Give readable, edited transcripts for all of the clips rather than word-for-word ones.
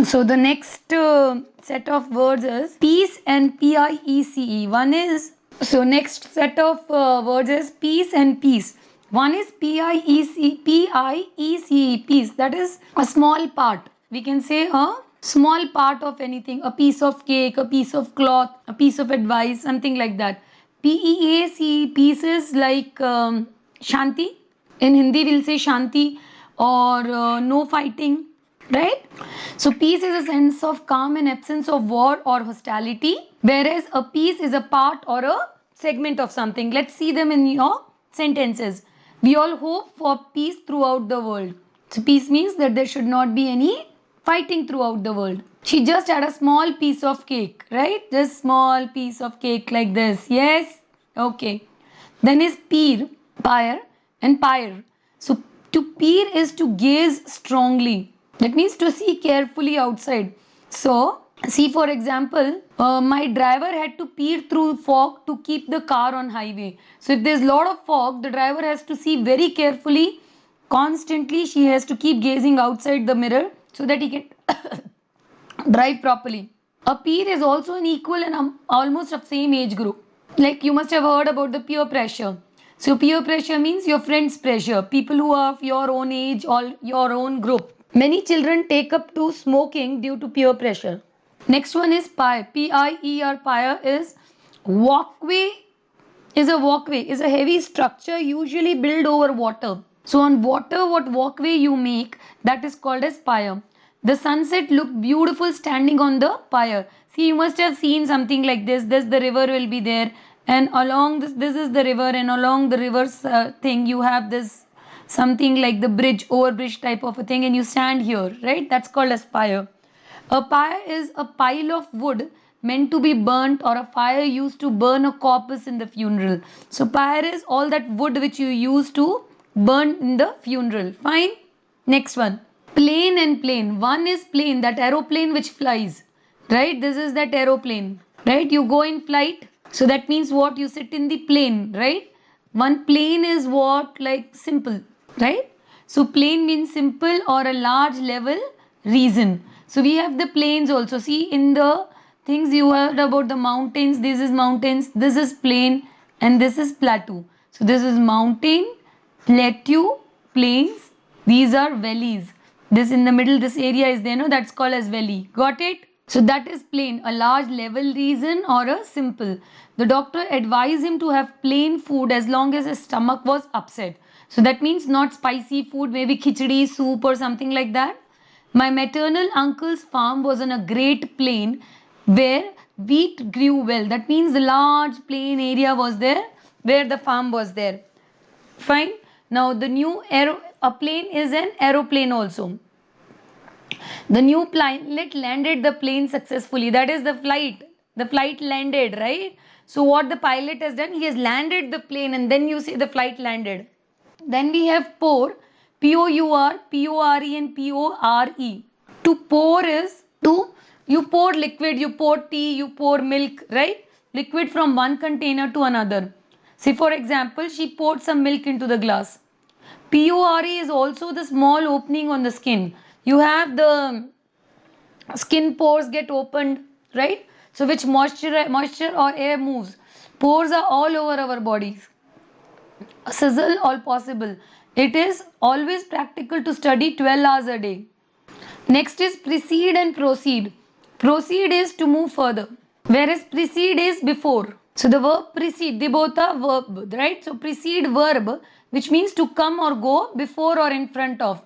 So the next set of words is peace and P-I-E-C-E. One is, so next set of words is peace and peace. One is P-I-E-C-E, peace. That is a small part. We can say a small part of anything, a piece of cake, a piece of cloth, a piece of advice, something like that. P-E-A-C-E, peace is like Shanti. In Hindi, we'll say Shanti, or no fighting, right? So peace is a sense of calm and absence of war or hostility, whereas a piece is a part or a segment of something. Let's see them in your sentences. We all hope for peace throughout the world. So peace means that there should not be any fighting throughout the world. She just had a small piece of cake, right? Just small piece of cake like this. Yes? Okay. Then is peer, pyre and pyre. So to peer is to gaze strongly. That means to see carefully outside. So see, for example, my driver had to peer through fog to keep the car on highway. So if there's a lot of fog, the driver has to see very carefully. Constantly she has to keep gazing outside the mirror so that he can drive properly. A peer is also an equal and almost of same age group. Like you must have heard about the peer pressure. So peer pressure means your friend's pressure, people who are of your own age or your own group. Many children take up to smoking due to peer pressure. Next one is pyre. P-I-E-R, pyre is walkway. Is a heavy structure usually built over water. So on water, what walkway you make, that is called as pyre. The sunset looked beautiful standing on the pyre. See, you must have seen something like this. This the river will be there, and along this is the river, and along the river's thing you have this something like the overbridge type of a thing, and you stand here, right? That's called as pyre. A pyre is a pile of wood meant to be burnt, or a fire used to burn a corpse in the funeral. So pyre is all that wood which you use to burn in the funeral. Fine. Next one. Plane and plane. One is plane, that aeroplane which flies, right? This is that aeroplane, right? You go in flight. So that means what? You sit in the plane, right? One plane is what? Like simple, right? So plane means simple or a large level region. So we have the plains also. See, in the things you heard about the mountains, this is mountains, this is plain, and this is plateau. So this is mountain, plateau, plains, these are valleys. This in the middle, this area is there, no? That's called as valley. Got it? So that is plain, a large level region or a simple. The doctor advised him to have plain food as long as his stomach was upset. So that means not spicy food, maybe khichdi, soup or something like that. My maternal uncle's farm was on a great plain where wheat grew well. That means a large plain area was there where the farm was there. Fine. Now the new a plane is an aeroplane also. The new pilot landed the plane successfully. That is the flight. The flight landed, right? So what the pilot has done, he has landed the plane, and then you see the flight landed. Then we have pour. P-O-U-R, P-O-R-E and P-O-R-E. To pour is to, you pour liquid, you pour tea, you pour milk, right? Liquid from one container to another. See, for example, she poured some milk into the glass. P-O-R-E is also the small opening on the skin. You have the skin pores get opened, right? So which moisture or air moves. Pores are all over our bodies. A sizzle all possible. It is always practical to study 12 hours a day. Next is precede and proceed. Proceed is to move further, whereas precede is before. So the verb precede, they both are verb, right? So precede verb, which means to come or go before or in front of.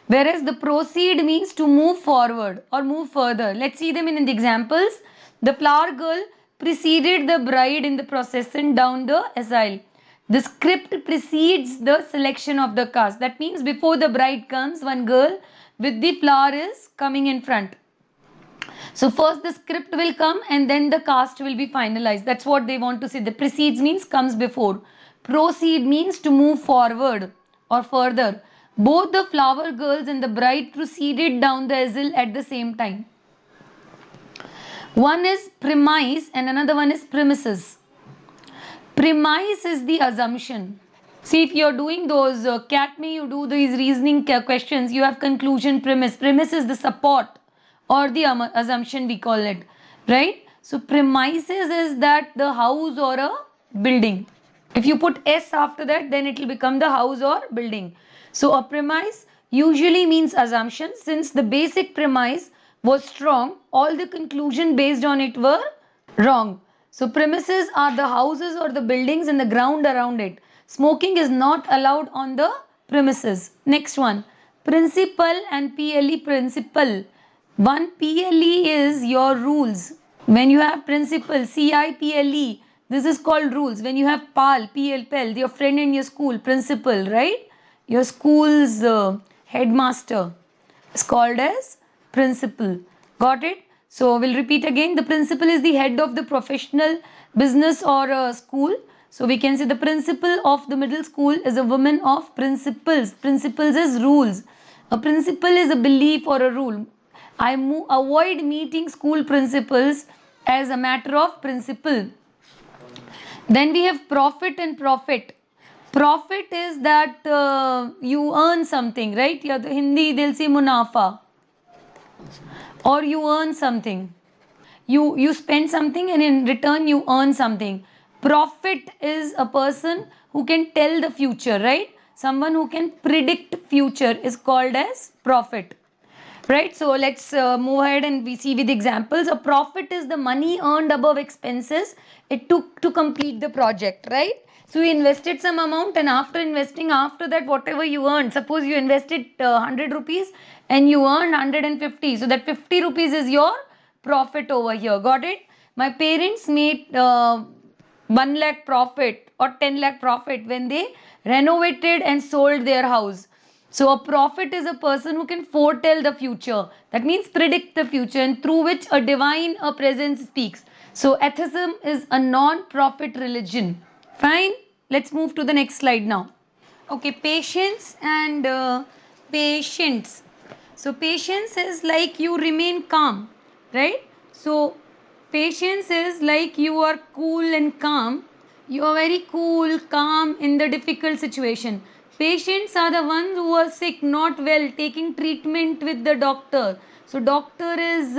Whereas the proceed means to move forward or move further. Let's see them in the examples. The flower girl preceded the bride in the procession down the aisle. The script precedes the selection of the cast. That means before the bride comes, one girl with the flower is coming in front. So first the script will come and then the cast will be finalized. That's what they want to say. The precedes means comes before. Proceed means to move forward or further. Both the flower girls and the bride proceeded down the aisle at the same time. One is premise and another one is premises. Premise is the assumption. See, if you're doing those CAT, you do these reasoning questions, you have conclusion, premise. Premise is the support or the assumption we call it, right? So premises is that the house or a building. If you put s after that, then it will become the house or building. So a premise usually means assumption. Since the basic premise was strong, all the conclusion based on it were wrong. So premises are the houses or the buildings and the ground around it. Smoking is not allowed on the premises. Next one, principle and PLE. Principle. One, PLE is your rules. When you have principle, CIPLE, this is called rules. When you have PAL, PL, your friend in your school, principal, right? Your school's headmaster is called as principal. Got it? So we'll repeat again. The principal is the head of the professional business or school. So we can say the principal of the middle school is a woman of principles. Principles is rules. A principle is a belief or a rule. I avoid meeting school principals as a matter of principle. Then we have profit and profit. Profit is that you earn something, right? Yeah, the Hindi they'll say munafa. Or you earn something. You spend something and in return you earn something. Prophet is a person who can tell the future, right? Someone who can predict future is called as prophet. Right, so let's move ahead and we see with examples. A profit is the money earned above expenses it took to complete the project, right? So you invested some amount and after investing, after that whatever you earned, suppose you invested 100 rupees and you earned 150, so that 50 rupees is your profit over here. Got it? My parents made 1 lakh profit or 10 lakh profit when they renovated and sold their house. So a prophet is a person who can foretell the future. That means predict the future and through which a divine presence speaks. So atheism is a non-profit religion. Fine. Let's move to the next slide now. Okay, patience and patience. So patience is like you remain calm, right? So patience is like you are cool and calm. You are very cool, calm in the difficult situation. Patients are the ones who are sick, not well, taking treatment with the doctor. So doctor is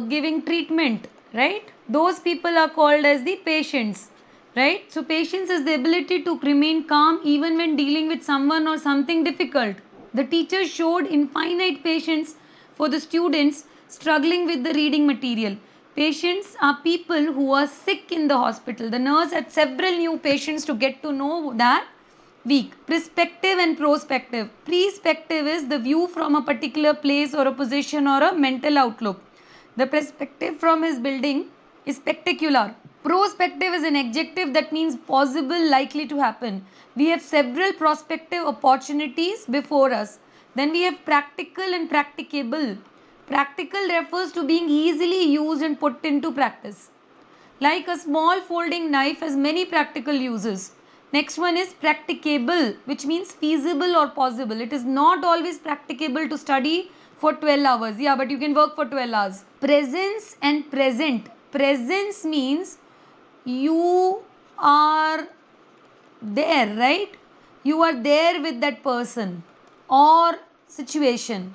giving treatment, right? Those people are called as the patients, right? So patience is the ability to remain calm even when dealing with someone or something difficult. The teacher showed infinite patience for the students struggling with the reading material. Patients are people who are sick in the hospital. The nurse had several new patients to get to know that week. Perspective and prospective. Perspective is the view from a particular place or a position or a mental outlook. The perspective from his building is spectacular. Prospective is an adjective that means possible, likely to happen. We have several prospective opportunities before us. Then we have practical and practicable. Practical refers to being easily used and put into practice. Like a small folding knife has many practical uses. Next one is practicable, which means feasible or possible. It is not always practicable to study for 12 hours. Yeah, but you can work for 12 hours. Presence and present. Presence means you are there, right? You are there with that person or situation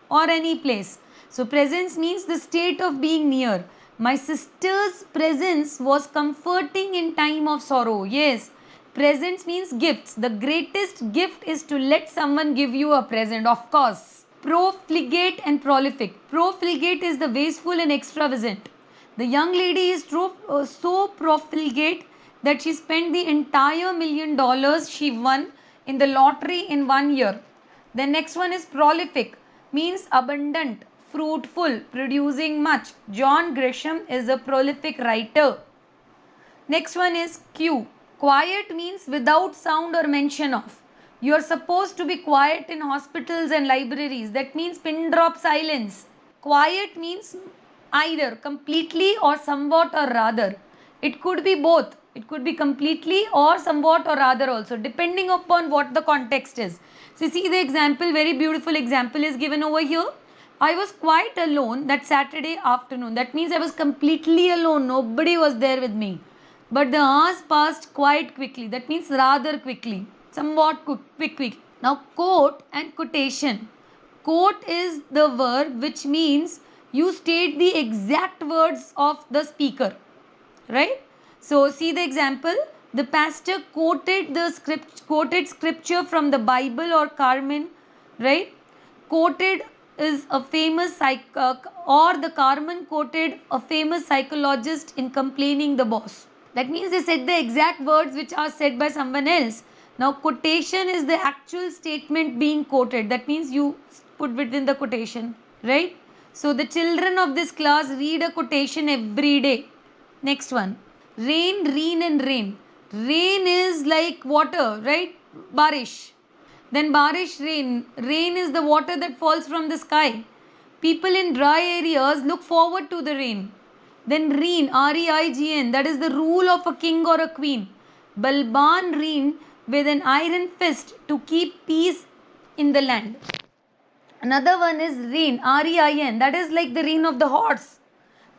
or any place. So presence means the state of being near. My sister's presence was comforting in time of sorrow. Yes, presence means gifts. The greatest gift is to let someone give you a present, of course. Profligate and prolific. Profligate is the wasteful and extravagant. The young lady is so profligate that she spent the entire $1,000,000 she won in the lottery in 1 year. The next one is prolific, means abundant, fruitful, producing much. John Grisham is a prolific writer. Next one is Q. Quiet means without sound or mention of. You are supposed to be quiet in hospitals and libraries. That means pin drop silence. Quiet means either completely or somewhat or rather. It could be both. It could be completely or somewhat or rather also, depending upon what the context is. So see the example, very beautiful example is given over here. I was quite alone that Saturday afternoon. That means I was completely alone. Nobody was there with me. But the hours passed quite quickly. That means rather quickly. Somewhat quick. Now quote and quotation. Quote is the verb which means You state the exact words of the speaker, right? So see the example. The pastor quoted scripture from the Bible or Carmen, right? Quoted is a famous or the Carmen quoted a famous psychologist in complaining the boss. That means they said the exact words which are said by someone else. Now quotation is the actual statement being quoted. That means you put within the quotation, right? So the children of this class read a quotation every day. Next one. Rain, rain and rain. Rain is like water, right? Barish. Then barish, rain. Rain is the water that falls from the sky. People in dry areas look forward to the rain. Then Reen, R-E-I-G-N, that is the rule of a king or a queen. Balban Reen with an iron fist to keep peace in the land. Another one is Reen, R-E-I-N, that is like the rein of the horse.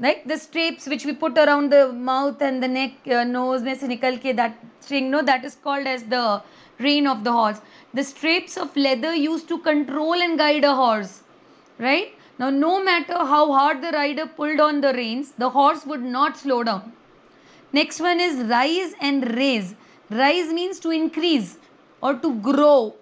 Right? The straps which we put around the mouth and the neck, nose, mein se nikal ke that string, no, that is called as the rein of the horse. The straps of leather used to control and guide a horse. Right? Now, no matter how hard the rider pulled on the reins, the horse would not slow down. Next one is rise and raise. Rise means to increase or to grow,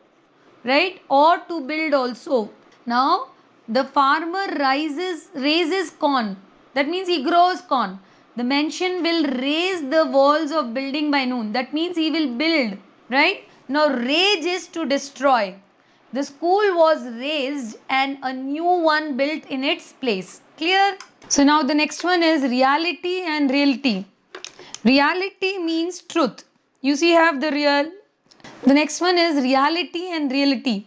right? Or to build also. Now, the farmer raises corn. That means he grows corn. The mansion will raise the walls of building by noon. That means he will build, right? Now, rage is to destroy. The school was razed and a new one built in its place. Clear? So now the next one is reality and reality. Reality means truth. You see, have the real. The next one is reality and reality.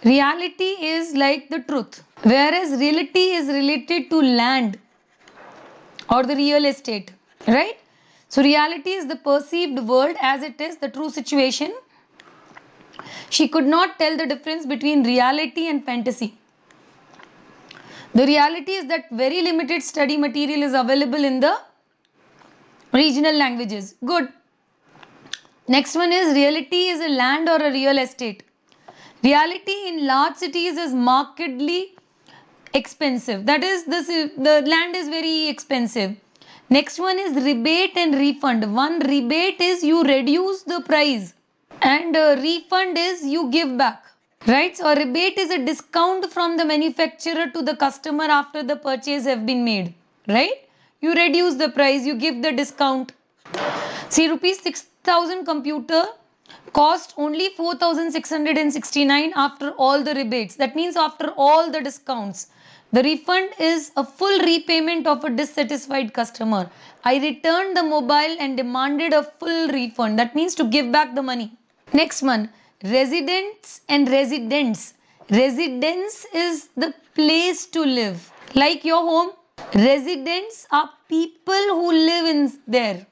Reality is like the truth, whereas reality is related to land or the real estate, right? So reality is the perceived world as it is, the true situation. She could not tell the difference between reality and fantasy. The reality is that very limited study material is available in the regional languages. Good. Next one is reality is a land or a real estate. Reality in large cities is markedly expensive. That is, the land is very expensive. Next one is rebate and refund. One rebate is you reduce the price and refund is you give back. Right? So a rebate is a discount from the manufacturer to the customer after the purchase have been made. Right? You reduce the price, you give the discount. See, rupees 6,000 computer cost only 4,669 after all the rebates. That means after all the discounts. The refund is a full repayment of a dissatisfied customer. I returned the mobile and demanded a full refund. That means to give back the money. Next one, residents and residents. Residence is the place to live. Like your home, residents are people who live in there.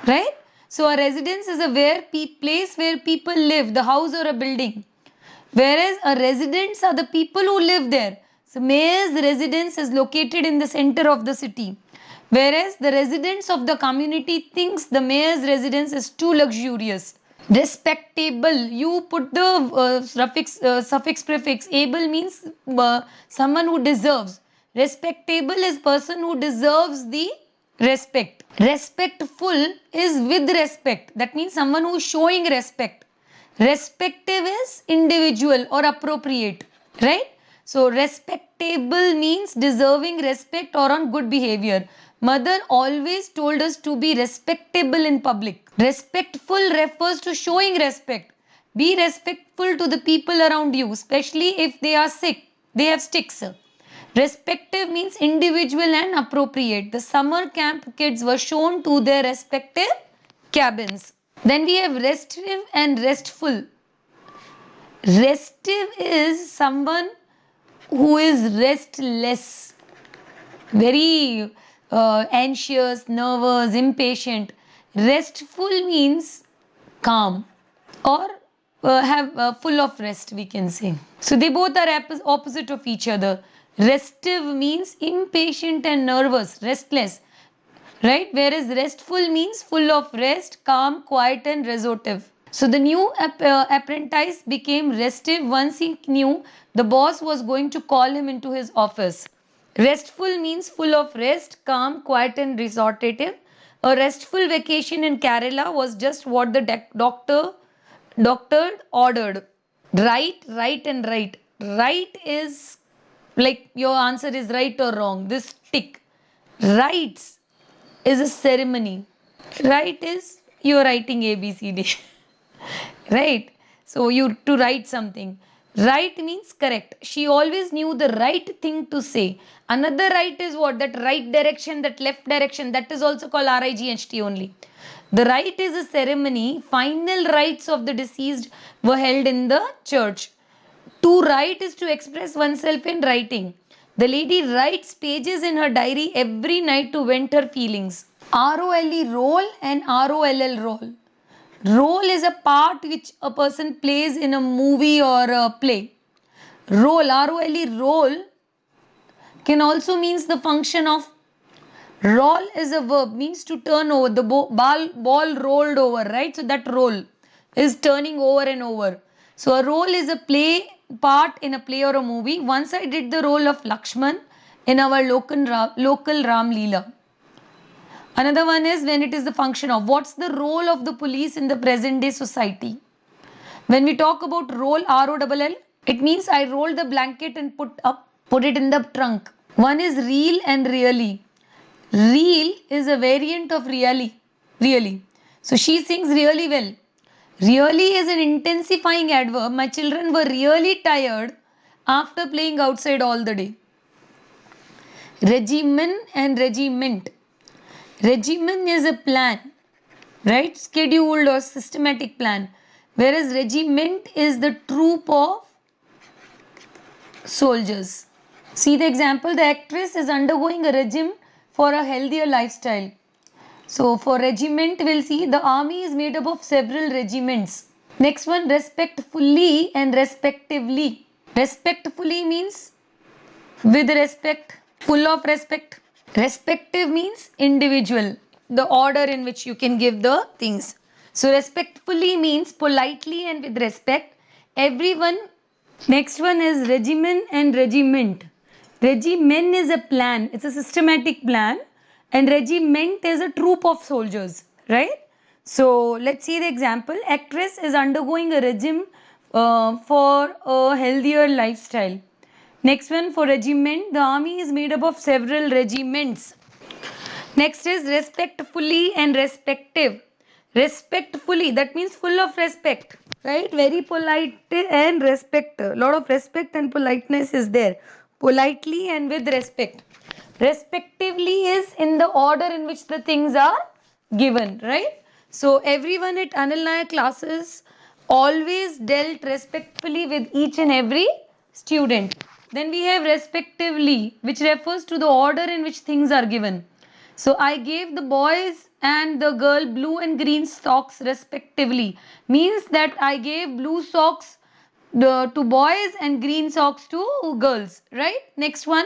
Right? So a residence is a place where people live, the house or a building. Whereas a residents are the people who live there. So mayor's residence is located in the center of the city. Whereas the residents of the community thinks the mayor's residence is too luxurious. Respectable, you put the suffix prefix. Able means someone who deserves. Respectable is person who deserves the respect. Respectful is with respect. That means someone who is showing respect. Respective is individual or appropriate. Right? So respectable means deserving respect or on good behavior. Mother always told us to be respectable in public. Respectful refers to showing respect. Be respectful to the people around you, especially if they are sick. They have sticks. Respective means individual and appropriate. The summer camp kids were shown to their respective cabins. Then we have restive and restful. Restive is someone who is restless, very anxious, nervous, impatient. Restful means calm or full of rest, we can say. So they both are opposite of each other. Restive means impatient and nervous, restless, right? Whereas restful means full of rest, calm, quiet and resolutive. So the new apprentice became restive once he knew the boss was going to call him into his office. Restful means full of rest, calm, quiet, and restorative. A restful vacation in Kerala was just what the doctor ordered. Right, and right. Right is like your answer is right or wrong. This tick. Rights is a ceremony. Right is you're writing ABCD. Right? So you to write something. Right means correct. She always knew the right thing to say. Another right is what? That right direction, that left direction. That is also called RIGHT only. The rite is a ceremony. Final rites of the deceased were held in the church. To write is to express oneself in writing. The lady writes pages in her diary every night to vent her feelings. ROLE role and ROLL role. Role is a part which a person plays in a movie or a play. Role, ROLE role can also means the function of roll is a verb, means to turn over. The ball rolled over, right? So that roll is turning over and over. So a role is a play part in a play or a movie. Once I did the role of Lakshman in our local Ram Leela. Another one is when it is the function of. What's the role of the police in the present day society? When we talk about roll, ROLL, it means I rolled the blanket and put it in the trunk. One is real and really. Real is a variant of really. So she sings really well. Really is an intensifying adverb. My children were really tired after playing outside all the day. Regimen and regiment. Regimen is a plan, right? Scheduled or systematic plan. Whereas regiment is the troop of soldiers. See the example, the actress is undergoing a regime for a healthier lifestyle. So for regiment, we'll see the army is made up of several regiments. Next one, respectfully and respectively. Respectfully means with respect, full of respect. Respective means individual, the order in which you can give the things. So respectfully means politely and with respect. Everyone. Next one is regimen and regiment. Regimen is a plan, it's a systematic plan, and regiment is a troop of soldiers, right? So let's see the example. Actress is undergoing a regime for a healthier lifestyle. Next one, for regiment, the army is made up of several regiments. Next is respectfully and respective. Respectfully, that means full of respect, right? Very polite and respect. A lot of respect and politeness is there. Politely and with respect. Respectively is in the order in which the things are given, right? So everyone at Anil Nayak classes always dealt respectfully with each and every student. Then we have respectively, which refers to the order in which things are given. So I gave the boys and the girl blue and green socks respectively. Means that I gave blue socks to boys and green socks to girls. Right? Next one,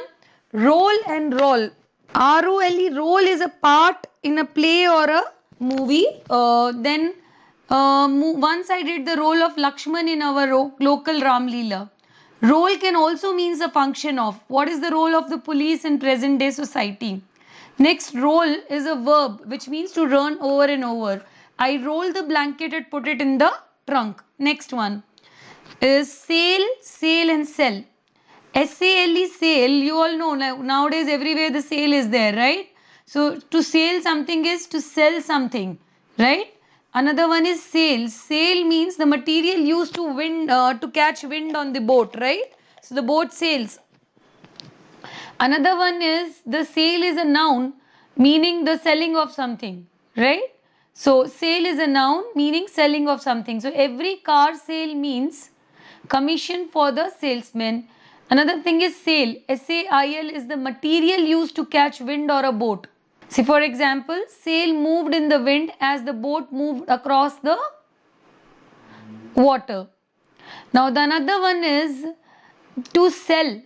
roll and roll. ROLE, role is a part in a play or a movie. Once I did the role of Lakshman in our local Ram Leela. Role can also means a function of. What is the role of the police in present day society? Next, roll is a verb which means to run over and over. I roll the blanket and put it in the trunk. Next one is sail, sail and sell. SALE, sale, you all know nowadays everywhere the sale is there, right? So to sell something is to sell something, right? Another one is sail. Sail means the material used to to catch wind on the boat, right? So the boat sails. Another one is the sale is a noun meaning the selling of something, right? So sale is a noun meaning selling of something. So every car sale means commission for the salesman. Another thing is sail. SAIL is the material used to catch wind or a boat. See, for example, sail moved in the wind as the boat moved across the water. Now the another one is to sell.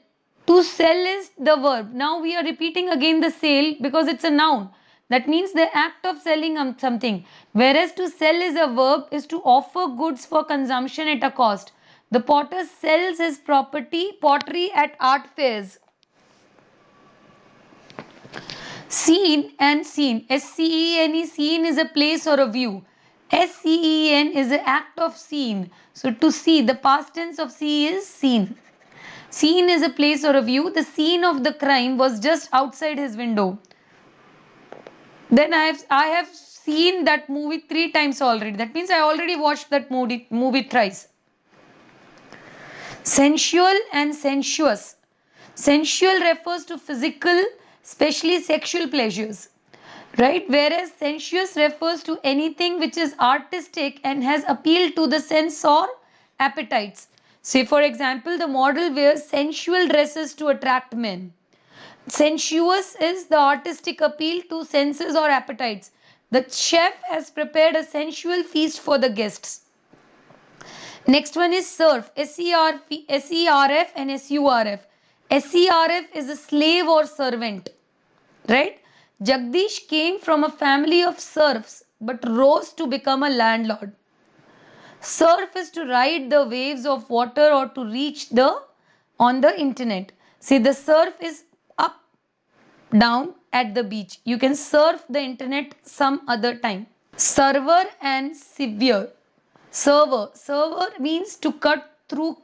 To sell is the verb. Now we are repeating again the sale because it's a noun. That means the act of selling something. Whereas to sell is a verb, is to offer goods for consumption at a cost. The potter sells his pottery at art fairs. Scene and scene. SCENE, scene is a place or a view. SCEN is the act of scene. So to see, the past tense of see is seen. Scene is a place or a view. The scene of the crime was just outside his window. Then I have seen that movie 3 times already. That means I already watched that movie thrice. Sensual and sensuous. Sensual refers to physical, especially sexual pleasures, right? Whereas sensuous refers to anything which is artistic and has appealed to the sense or appetites. Say for example, the model wears sensual dresses to attract men. Sensuous is the artistic appeal to senses or appetites. The chef has prepared a sensual feast for the guests. Next one is serf, SERF and SURF. SERF is a slave or servant, right? Jagdish came from a family of serfs but rose to become a landlord. Surf is to ride the waves of water or to reach on the internet. See, the surf is up, down at the beach. You can surf the internet some other time. Server and severe. Server means to cut through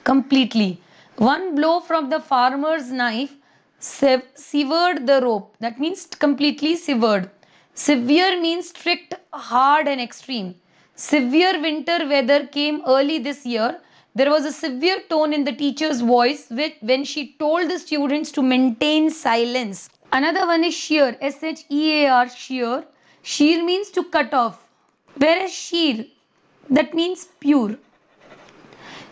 completely. One blow from the farmer's knife severed the rope. That means completely severed. Severe means strict, hard and extreme. Severe winter weather came early this year. There was a severe tone in the teacher's voice when she told the students to maintain silence. Another one is shear, SHEAR, shear. Shear means to cut off. Whereas sheer, that means pure.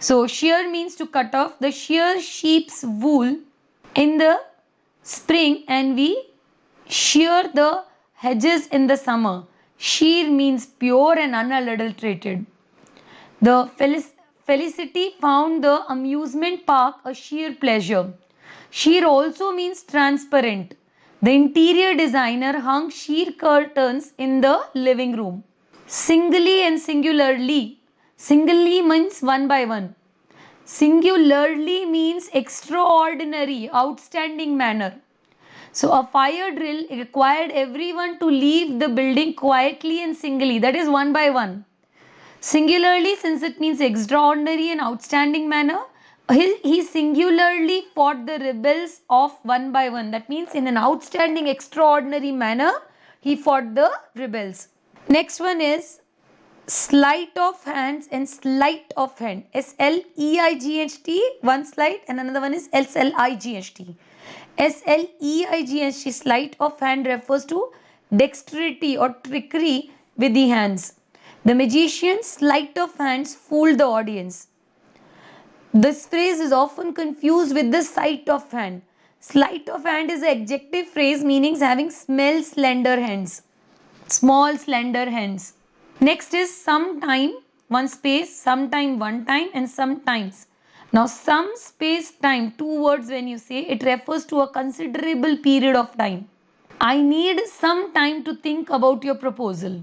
So shear means to cut off. The shear sheep's wool in the spring and we shear the hedges in the summer. Sheer means pure and unadulterated. The Felicity found the amusement park a sheer pleasure. Sheer also means transparent. The interior designer hung sheer curtains in the living room. Singly and singularly. Singly means one by one. Singularly means extraordinary, outstanding manner. So a fire drill required everyone to leave the building quietly and singly, that is one by one. Singularly, since it means extraordinary and outstanding manner, he singularly fought the rebels off one by one. That means in an outstanding, extraordinary manner, he fought the rebels. Next one is sleight of hands and sleight of hand. SLEIGHT, one sleight and another one is SLIGHT. SLEIGHT, sleight of hand, refers to dexterity or trickery with the hands. The magician's sleight of hands fooled the audience. This phrase is often confused with the sight of hand. Sleight of hand is an adjective phrase meaning having small slender hands. Small slender hands. Next is sometime, one space, sometime, one time and sometimes. Now some space time, two words when you say, it refers to a considerable period of time. I need some time to think about your proposal.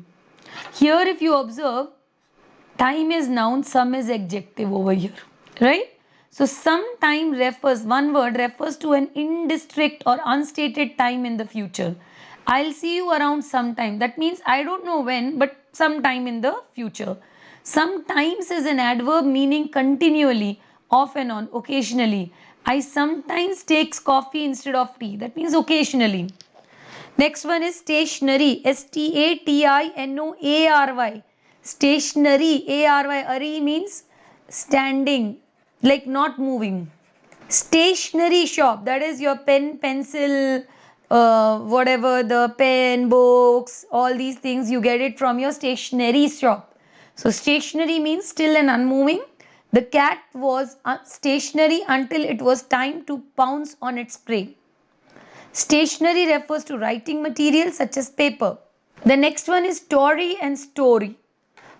Here if you observe, time is noun, some is adjective over here, right? So some time refers, one word refers to an indistinct or unstated time in the future. I'll see you around sometime. That means I don't know when, but sometime in the future. Sometimes is an adverb meaning continually, off and on, occasionally. I sometimes takes coffee instead of tea. That means occasionally. Next one is stationary. STATINOARY. Stationary. ARY. Ari means standing, like not moving. Stationery shop. That is your pen, pencil, whatever, the pen, books, all these things you get it from your stationery shop. So stationery means still and unmoving. The cat was stationary until it was time to pounce on its prey. Stationery refers to writing material such as paper. The next one is story and story.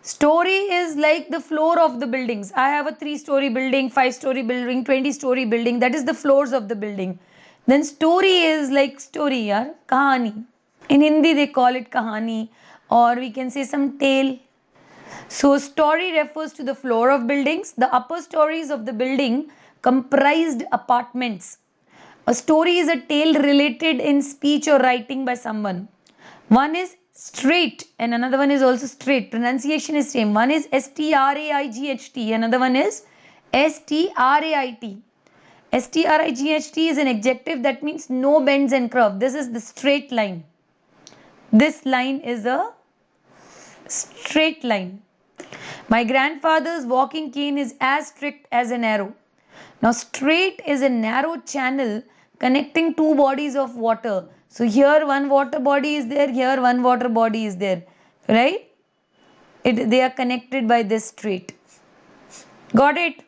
Story is like the floor of the buildings. I have a 3-story building, 5-story building, 20-story building. That is the floors of the building. Then story is like story, kahani. In Hindi, they call it kahani, or we can say some tale. So, story refers to the floor of buildings. The upper stories of the building comprised apartments. A story is a tale related in speech or writing by someone. One is straight and another one is also straight. Pronunciation is same. One is STRAIGHT, another one is STRAIT. STRIGHT is an adjective that means no bends and curve. This is the straight line. This line is a straight line. My grandfather's walking cane is as strict as an arrow. Now, straight is a narrow channel connecting two bodies of water. So, here one water body is there, here one water body is there, right? They are connected by this strait. Got it?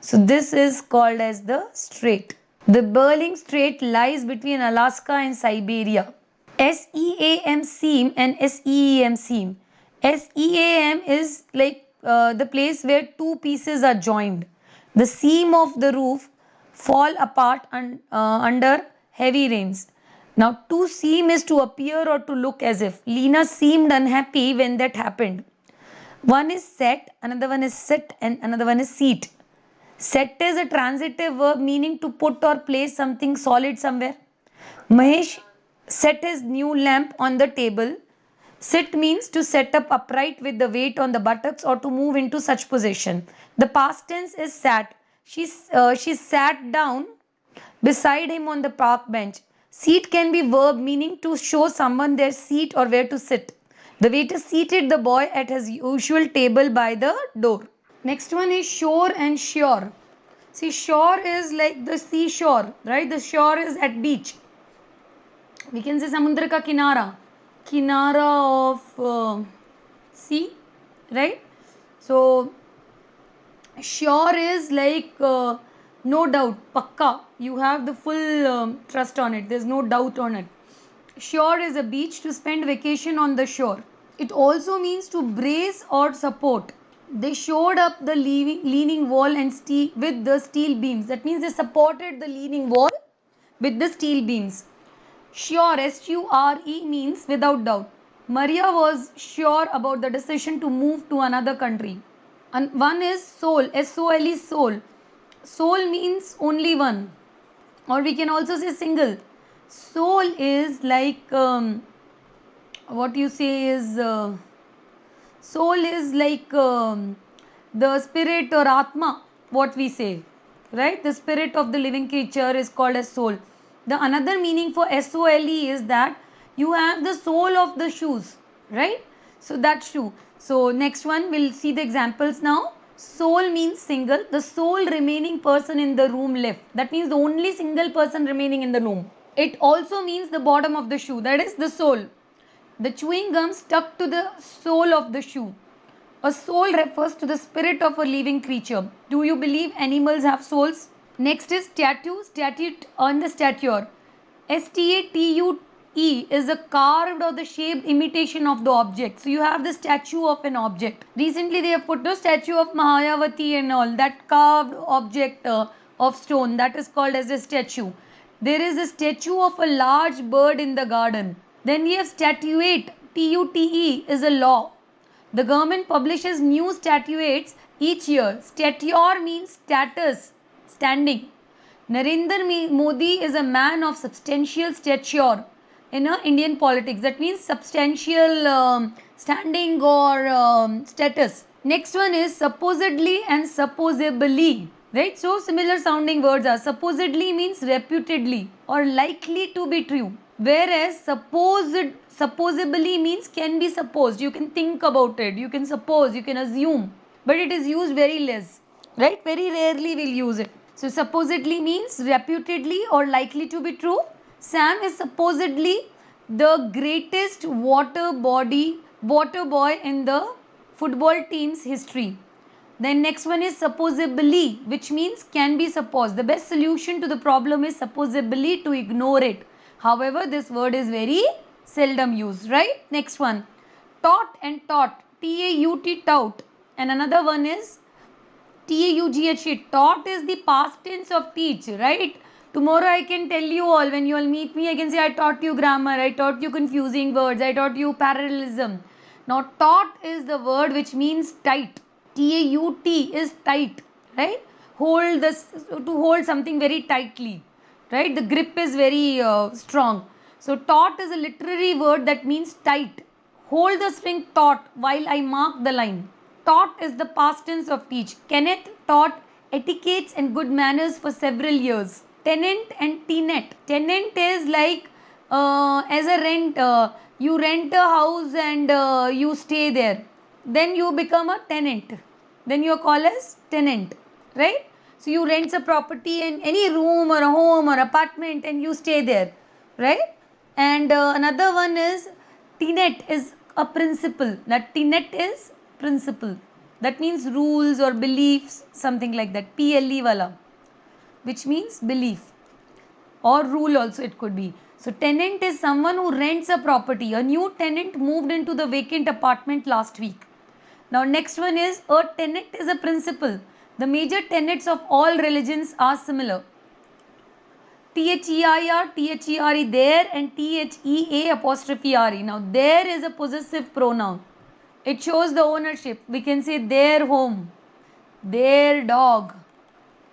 So, this is called as the strait. The Bering Strait lies between Alaska and Siberia. SEAM seam and SEEM seam. SEAM is like the place where two pieces are joined. The seam of the roof fall apart under heavy rains. Now, to seem is to appear or to look as if. Lena seemed unhappy when that happened. One is set, another one is sit, and another one is seat. Set is a transitive verb meaning to put or place something solid somewhere. Mahesh set his new lamp on the table. Sit means to set up upright with the weight on the buttocks or to move into such position. The past tense is sat. She sat down beside him on the park bench. Seat can be verb meaning to show someone their seat or where to sit. The waiter seated the boy at his usual table by the door. Next one is shore and shore. See, shore is like the seashore, right? The shore is at beach. We can say samudra ka kinara. Kinara of sea, right? So, shore is like no doubt, pakka. You have the full trust on it. There's no doubt on it. Shore is a beach to spend vacation on the shore. It also means to brace or support. They showed up the leaning wall and with the steel beams. That means they supported the leaning wall with the steel beams. Sure, SURE means without doubt. Maria was sure about the decision to move to another country. And one is soul, SOLE, soul. Soul means only one, or we can also say single. Soul is like what you say is soul is like the spirit or atma, what we say, right? The spirit of the living creature is called as soul. The another meaning for SOLE is that you have the sole of the shoes, right? So that's true. So next one, we'll see the examples now. Sole means single, the sole remaining person in the room left. That means the only single person remaining in the room. It also means the bottom of the shoe, that is the sole. The chewing gum stuck to the sole of the shoe. A soul refers to the spirit of a living creature. Do you believe animals have souls? Next is statue, statute on the stature. STATUE is a carved or the shaped imitation of the object. So you have the statue of an object. Recently they have put the statue of Mayavati and all. That carved object of stone, that is called as a statue. There is a statue of a large bird in the garden. Then we have statuette, TUTE is a law. The government publishes new statutes each year. Stature means status, standing. Narendra Modi is a man of substantial stature in Indian politics. That means substantial standing or status. Next one is supposedly and supposably. Right? So similar sounding words are supposedly means reputedly or likely to be true. Whereas supposably means can be supposed. You can think about it. You can suppose. You can assume. But it is used very less. Right? Very rarely we'll use it. So supposedly means reputedly or likely to be true. Sam is supposedly the greatest water boy in the football team's history. Then next one is supposably, which means can be supposed. The best solution to the problem is supposably to ignore it. However, this word is very seldom used, right? Next one, taught and taught, TAUT, tout. And another one is TAUGH. Taught is the past tense of teach, right? Tomorrow I can tell you all, when you all meet me, I can say I taught you grammar, I taught you confusing words, I taught you parallelism. Now taut is the word which means tight. T-A-U-T is tight, right? Hold this, to hold something very tightly, right? The grip is very strong. So taut is a literary word that means tight. Hold the string taut while I mark the line. Taught is the past tense of teach. Kenneth taught etiquettes and good manners for several years. Tenant and tenant. Tenant is like as a rent. You rent a house and you stay there. Then you become a tenant. Then you are called as tenant, right? So you rent a property in any room or a home or apartment and you stay there, right? And another one is tenet is a principle. That tenet is principle. That means rules or beliefs, something like that. PLE wala, which means belief or rule also it could be. So tenant is someone who rents a property. A new tenant moved into the vacant apartment last week. Now next one is a tenet is a principle. The major tenets of all religions are similar. THEIR, THERE, there, and THEA apostrophe RE. Now there is a possessive pronoun. It shows the ownership. We can say their home, their dog,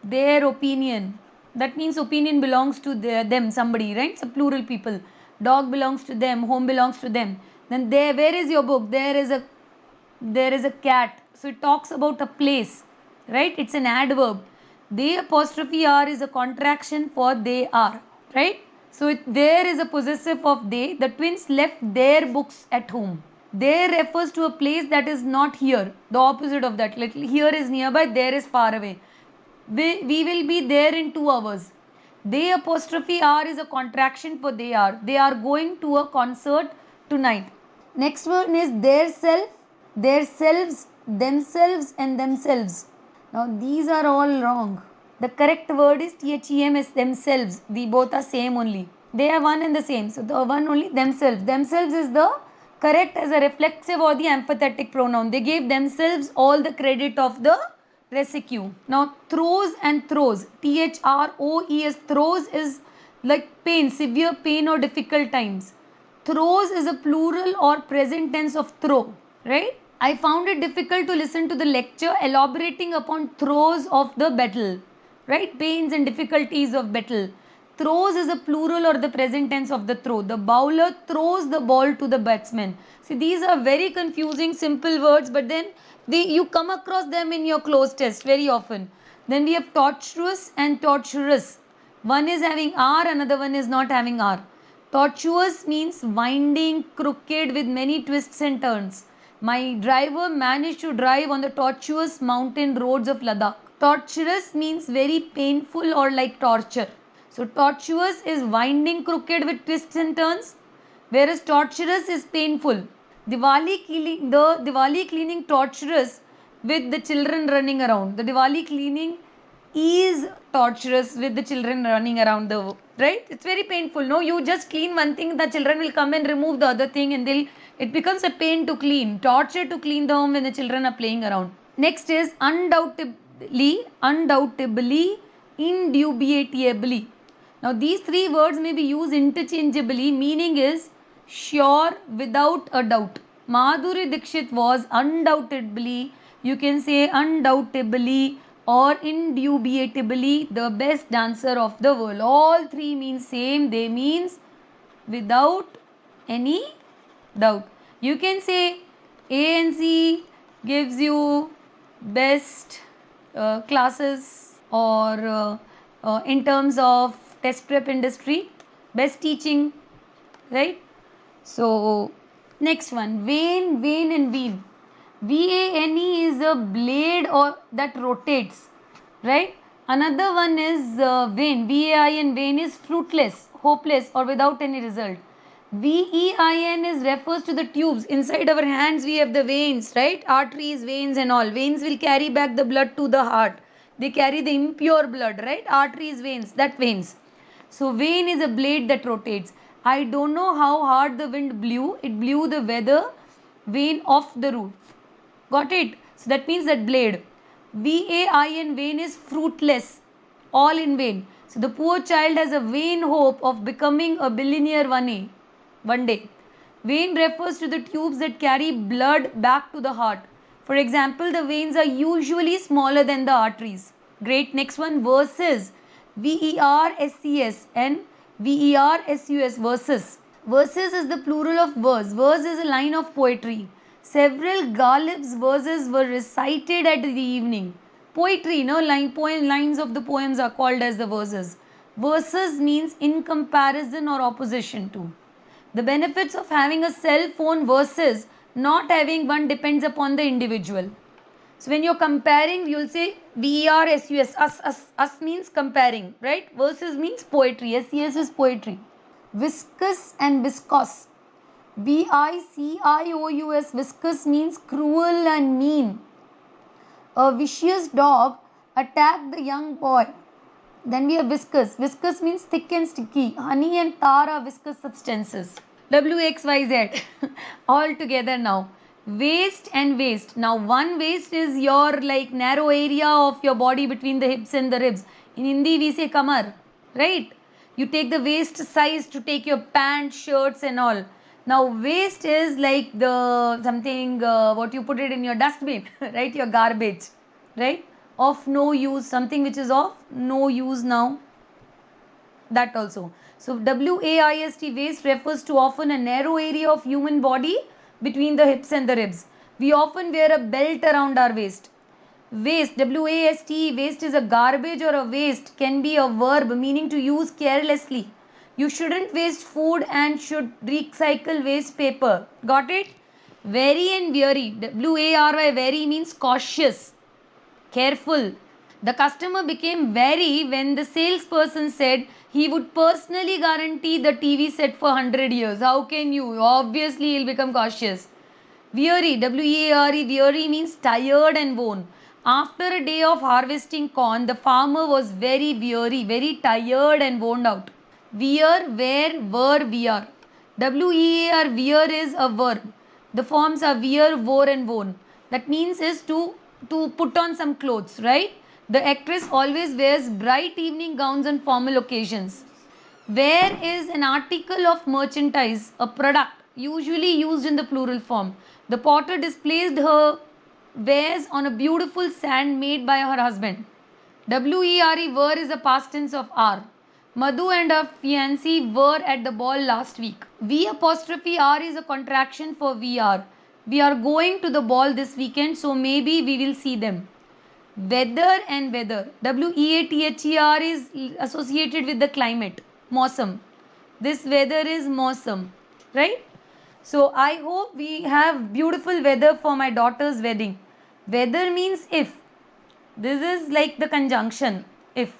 their opinion. That means opinion belongs to them, somebody, right? It's a plural people. Dog belongs to them, home belongs to them. Then there, where is your book? There is a cat. So it talks about a place, right? It's an adverb. They apostrophe R is a contraction for they are, right? So there is a possessive of they. The twins left their books at home. There refers to a place that is not here. The opposite of that. Here is nearby, there is far away. We will be there in 2 hours. They apostrophe R is a contraction for they are. They are going to a concert tonight. Next one is their self, their selves, themselves, and themselves. Now these are all wrong. The correct word is THEMS, themselves. We both are same only. They are one and the same. So the one only themselves. Themselves is the correct as a reflexive or the empathetic pronoun. They gave themselves all the credit of the residue. Now throes and throes. THROES, throes is like pain, severe pain or difficult times. Throws is a plural or present tense of throw, right? I found it difficult to listen to the lecture elaborating upon throes of the battle, right? Pains and difficulties of battle. Throws is a plural or the present tense of the throw. The bowler throws the ball to the batsman. See, these are very confusing, simple words, but then you come across them in your close test very often. Then we have tortuous and tortuous. One is having R, another one is not having R. Tortuous means winding, crooked with many twists and turns. My driver managed to drive on the tortuous mountain roads of Ladakh. Torturous means very painful or like torture. So tortuous is winding, crooked with twists and turns, whereas torturous is painful. Diwali cleaning torturous with the children running around. The Diwali cleaning is torturous with the children running around the, right? It's very painful. No, you just clean one thing, the children will come and remove the other thing, and it becomes a pain to clean, torture to clean the home when the children are playing around. Next is undoubtedly, indubitably. Now these 3 words may be used interchangeably. Meaning is sure, without a doubt. Madhuri Dixit was undoubtedly, you can say undoubtably or indubitably the best dancer of the world. All 3 means same. They means without any doubt. You can say ANC gives you best classes or in terms of test prep industry, best teaching, right? So next one, vein, vein and weave. VANE is a blade or that rotates, right? Another one is vein. VAIN, vein is fruitless, hopeless or without any result. VEIN is refers to the tubes. Inside our hands we have the veins, right? Arteries, veins and all. Veins will carry back the blood to the heart. They carry the impure blood, right? Arteries, veins, that veins. So vein is a blade that rotates. I don't know how hard the wind blew. It blew the weather vane off the roof. Got it? So that means that blade. VAIN, vein is fruitless. all in vain. So the poor child has a vain hope of becoming a billionaire one day. Vein refers to the tubes that carry blood back to the heart. For example, the veins are usually smaller than the arteries. Great. Next one, verses. VERSES and VERSUS, verses. Verses is the plural of verse. Verse is a line of poetry. Several Ghalib's verses were recited at the evening. Poetry, no, lines of the poems are called as the verses. Verses means in comparison or opposition to. The benefits of having a cell phone versus not having one depends upon the individual. So when you're comparing, you'll say VERSUS, us means comparing, right? Versus means poetry. SES is poetry. Viscous and viscous. VICIOUS. Viscous means cruel and mean. A vicious dog attacked the young boy. Then we have viscous. Viscous means thick and sticky. Honey and tar are viscous substances. WXYZ. All together now. Waist and waist. Now one waist is your like narrow area of your body between the hips and the ribs. In Hindi we say kamar. Right? You take the waist size to take your pants, shirts and all. Now waste is like the something what you put it in your dustbin, right? Your garbage, right? Of no use, something which is of no use now. That also. So WAIST, waist, refers to often a narrow area of human body between the hips and the ribs. We often wear a belt around our waist. Waste, WAST, waste is a garbage or a waste, can be a verb meaning to use carelessly. You shouldn't waste food and should recycle waste paper. Got it? Wary and weary. WARY, wary means cautious, careful. The customer became wary when the salesperson said he would personally guarantee the TV set for 100 years. How can you? Obviously, he'll become cautious. Weary, WEARE, weary means tired and worn. After a day of harvesting corn, the farmer was very weary, very tired and worn out. Wear, wear, were, wear. WEAR, wear is a verb. The forms are wear, wore and worn. That means is to put on some clothes, right? The actress always wears bright evening gowns on formal occasions. Wear is an article of merchandise, a product, usually used in the plural form. The potter displayed her wares on a beautiful sand made by her husband. WERE, were is a past tense of are. Madhu and her fiancé were at the ball last week. V apostrophe R is a contraction for we are. We are going to the ball this weekend, so maybe we will see them. Weather and weather. WEATHER is associated with the climate. Mausam. This weather is mausam. Right? So I hope we have beautiful weather for my daughter's wedding. Weather means if. This is like the conjunction if,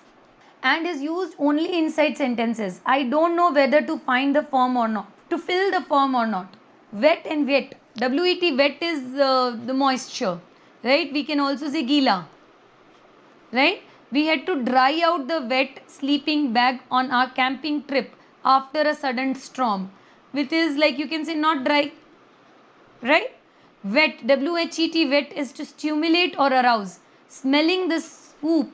and is used only inside sentences. I don't know whether to find the form or not, to fill the form or not. Wet and wet. WET, wet is the moisture, right? We can also say gila, right? We had to dry out the wet sleeping bag on our camping trip after a sudden storm, which is like you can say not dry, right? Wet, WHET, wet is to stimulate or arouse. Smelling the soup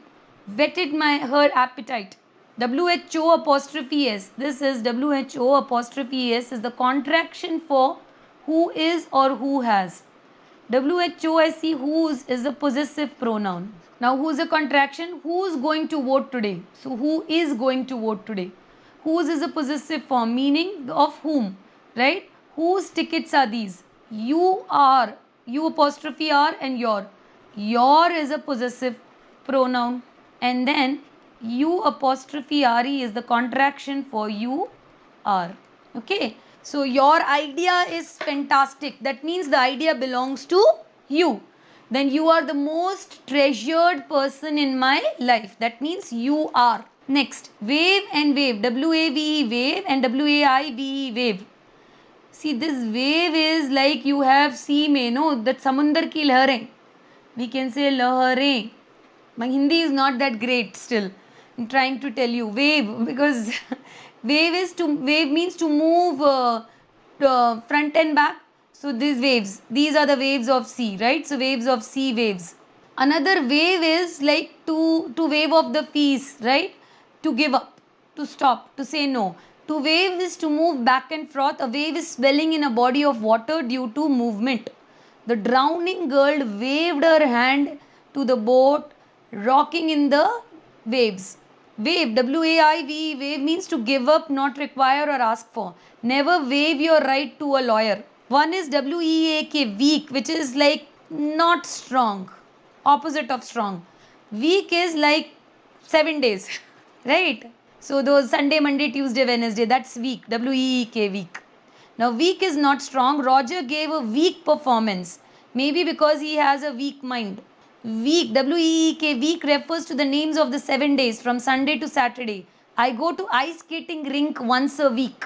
whetted her appetite. WHO apostrophe S. This is WHO apostrophe S is the contraction for who is or who has. WHOSE, whose, is a possessive pronoun. Now who's a contraction? Who's going to vote today? So who is going to vote today? Whose is a possessive form meaning of whom, right? Whose tickets are these? You are, you apostrophe are and your. Your is a possessive pronoun, and then you apostrophe re is the contraction for you are. Okay, so your idea is fantastic. That means the idea belongs to you. Then you are the most treasured person in my life. That means you are. Next, wave and wave. WAVE, wave, and WAIVE, wave. See, this wave is like you have sea mein, no, that samundar ki lahare. We can say lahare. My Hindi is not that great still. I'm trying to tell you wave because wave means to move front and back. So these waves, these are the waves of sea, right? So waves of sea, waves. Another wave is like to wave off the peace, right? To give up, to stop, to say no. To wave is to move back and forth. A wave is swelling in a body of water due to movement. The drowning girl waved her hand to the boat, rocking in the waves. Wave, W-A-I-V, wave means to give up, not require or ask for. Never waive your right to a lawyer. One is W-E-A-K, weak, which is like not strong, opposite of strong. Week is like 7 days, right? So those Sunday, Monday, Tuesday, Wednesday, that's week, W-E-E-K, week. Now, weak is not strong. Roger gave a weak performance, maybe because he has a weak mind. Week, W-E-E-K, week refers to the names of the 7 days from Sunday to Saturday. I go to ice skating rink once a week.